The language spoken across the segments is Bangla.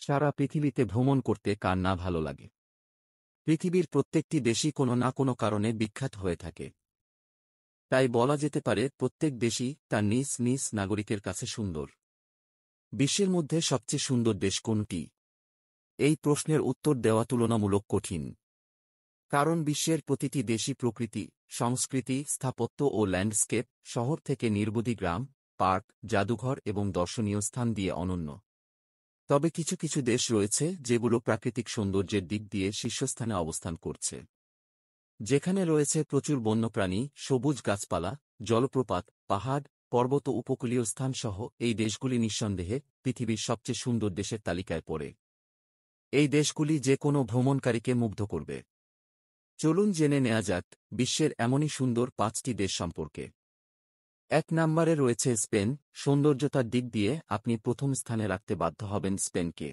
সারা পৃথিবীতে ভ্রমণ করতে কার না ভালো লাগে। পৃথিবীর প্রত্যেকটি দেশই কোনো না কোনো কারণে বিখ্যাত হয়ে থাকে। তাই বলা যেতে পারে প্রত্যেক দেশই তার নিজ নিজ নাগরিকের কাছে সুন্দর। বিশ্বের মধ্যে সবচেয়ে সুন্দর দেশ কোনটি? এই প্রশ্নের উত্তর দেওয়া তুলনামূলক কঠিন। কারণ বিশ্বের প্রতিটি দেশই প্রকৃতি, সংস্কৃতি, স্থাপত্য ও ল্যান্ডস্কেপ, শহর থেকে নির্বোধি গ্রাম, পার্ক, জাদুঘর এবং দর্শনীয় স্থান দিয়ে অনন্য। তবে কিছু কিছু দেশ রয়েছে যেগুলো প্রাকৃতিক সৌন্দর্যের দিক দিয়ে শীর্ষস্থানে অবস্থান করছে। যেখানে রয়েছে প্রচুর বন্যপ্রাণী, সবুজ গাছপালা, জলপ্রপাত, পাহাড়, পর্বত, উপকূলীয় স্থানসহ এই দেশগুলি নিঃসন্দেহে পৃথিবীর সবচেয়ে সুন্দর দেশের তালিকায় পড়ে। এই দেশগুলি যে কোনো ভ্রমণকারীকে মুগ্ধ করবে। চলুন জেনে নেওয়া যাক বিশ্বের এমনই সুন্দর 5টি দেশ সম্পর্কে। 1 নম্বরে রয়েছে স্পেন। সৌন্দর্যতার দিক দিয়ে আপনি প্রথম স্থানে রাখতে বাধ্য হবেন স্পেনকে।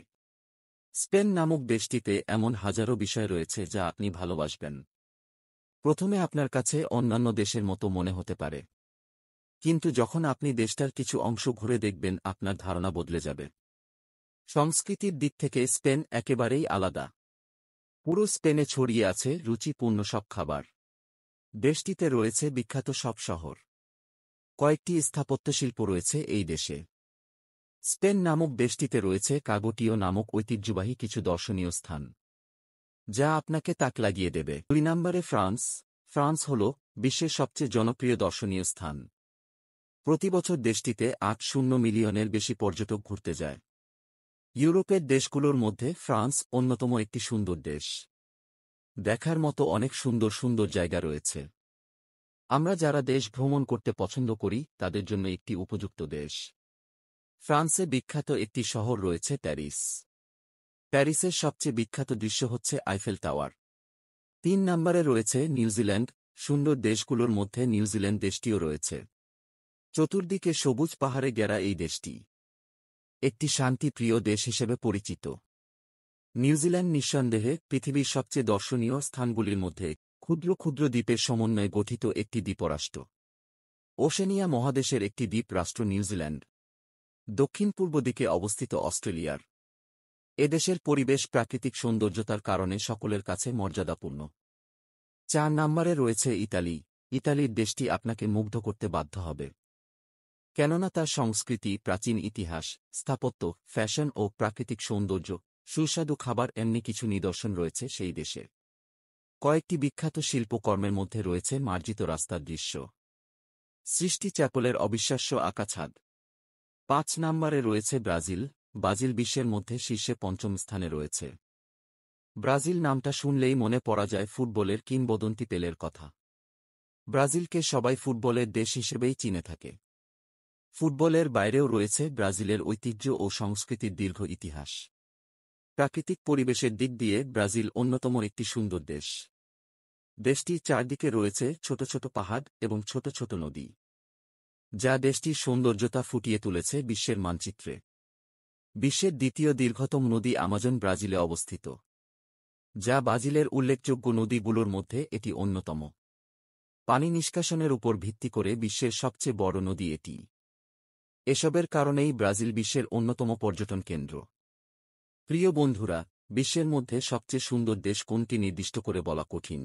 স্পেন নামক দেশটিতে এমন হাজারো বিষয় রয়েছে যা আপনি ভালোবাসবেন। প্রথমে আপনার কাছে অন্যান্য দেশের মতো মনে হতে পারে, কিন্তু যখন আপনি দেশটার কিছু অংশ ঘুরে দেখবেন আপনার ধারণা বদলে যাবে। সংস্কৃতির দিক থেকে স্পেন একেবারেই আলাদা। পুরো স্পেনে ছড়িয়ে আছে রুচিপূর্ণ সব খাবার। দেশটিতে রয়েছে বিখ্যাত সব শহর। কয়েকটি স্থাপত্যশিল্প রয়েছে এই দেশে। স্পেন নামক দেশটিতে রয়েছে কাগটিও নামক ঐতিহ্যবাহী কিছু দর্শনীয় স্থান, যা আপনাকে তাক লাগিয়ে দেবে। 2 নম্বরে ফ্রান্স। ফ্রান্স হল বিশ্বের সবচেয়ে জনপ্রিয় দর্শনীয় স্থান। প্রতিবছর দেশটিতে 8 মিলিয়নের বেশি পর্যটক ঘুরতে যায়। ইউরোপের দেশগুলোর মধ্যে ফ্রান্স অন্যতম একটি সুন্দর দেশ। দেখার মতো অনেক সুন্দর সুন্দর জায়গা রয়েছে। আমরা যারা দেশ ভ্রমণ করতে পছন্দ করি তাদের জন্য একটি উপযুক্ত দেশ। ফ্রান্সে বিখ্যাত একটি শহর রয়েছে প্যারিস। প্যারিসের সবচেয়ে বিখ্যাত দৃশ্য হচ্ছে আইফেল টাওয়ার। 3 নম্বরে রয়েছে নিউজিল্যান্ড। সুন্দর দেশগুলোর মধ্যে নিউজিল্যান্ড দেশটিও রয়েছে। চতুর্দিকে সবুজ পাহাড়ে ঘেরা এই দেশটি একটি শান্তিপ্রিয় দেশ হিসেবে পরিচিত। নিউজিল্যান্ড নিঃসন্দেহে পৃথিবীর সবচেয়ে দর্শনীয় স্থানগুলির মধ্যে ক্ষুদ্র ক্ষুদ্র দ্বীপের সমন্বয়ে গঠিত একটি দ্বীপরাষ্ট্র। ওশেনিয়া মহাদেশের একটি দ্বীপ রাষ্ট্র নিউজিল্যান্ড। দক্ষিণ পূর্ব দিকে অবস্থিত অস্ট্রেলিয়ার এদেশের পরিবেশ প্রাকৃতিক সৌন্দর্যতার কারণে সকলের কাছে মর্যাদাপূর্ণ। 4 নম্বরে রয়েছে ইতালি। ইতালির দেশটি আপনাকে মুগ্ধ করতে বাধ্য হবে, কেননা তার সংস্কৃতি, প্রাচীন ইতিহাস, স্থাপত্য, ফ্যাশন ও প্রাকৃতিক সৌন্দর্য, সুস্বাদু খাবার এমনি কিছু নিদর্শন রয়েছে সেই দেশে। কয়েকটি বিখ্যাত শিল্পকর্মের মধ্যে রয়েছে মার্জিত রাস্তার দৃশ্য, সৃষ্টি চ্যাপেলের অবিশ্বাস্য আঁকা ছাদ। 5 নম্বরে রয়েছে ব্রাজিল। ব্রাজিল বিশ্বের মধ্যে শীর্ষে 5ম স্থানে রয়েছে। ব্রাজিল নামটা শুনলেই মনে পড়া যায় ফুটবলের কিংবদন্তি পেলের কথা। ব্রাজিলকে সবাই ফুটবলের দেশ হিসেবেই চিনে থাকে। ফুটবলের বাইরেও রয়েছে ব্রাজিলের ঐতিহ্য ও সংস্কৃতির দীর্ঘ ইতিহাস। প্রাকৃতিক পরিবেশের দিক দিয়ে ব্রাজিল অন্যতম একটি সুন্দর দেশ। দেশটির চারদিকে রয়েছে ছোট ছোট পাহাড় এবং ছোট ছোট নদী, যা দেশটির সৌন্দর্যতা ফুটিয়ে তুলেছে বিশ্বের মানচিত্রে। বিশ্বের দ্বিতীয় দীর্ঘতম নদী আমাজন ব্রাজিলে অবস্থিত, যা ব্রাজিলের উল্লেখযোগ্য নদীগুলোর মধ্যে এটি অন্যতম। পানি নিষ্কাশনের উপর ভিত্তি করে বিশ্বের সবচেয়ে বড় নদী এটি। এসবের কারণেই ব্রাজিল বিশ্বের অন্যতম পর্যটন কেন্দ্র। প্রিয় বন্ধুরা, বিশ্বের মধ্যে সবচেয়ে সুন্দর দেশ কোনটি নির্দিষ্ট করে বলা কঠিন,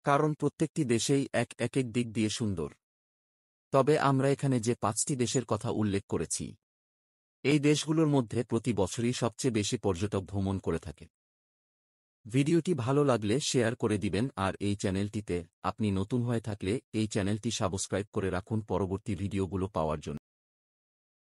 কারণ প্রত্যেকটি দেশেই এক এক দিক দিয়ে সুন্দর। তবে আমরা এখানে যে 5টি দেশের কথা উল্লেখ করেছি, এই দেশগুলোর মধ্যে প্রতি বছরই সবচেয়ে বেশি পর্যটক ভ্রমণ করে থাকে। ভিডিওটি ভালো লাগলে শেয়ার করে দিবেন, আর এই চ্যানেলটিতে আপনি নতুন হয়ে থাকলে এই চ্যানেলটি সাবস্ক্রাইব করে রাখুন পরবর্তী ভিডিওগুলো পাওয়ার জন্য।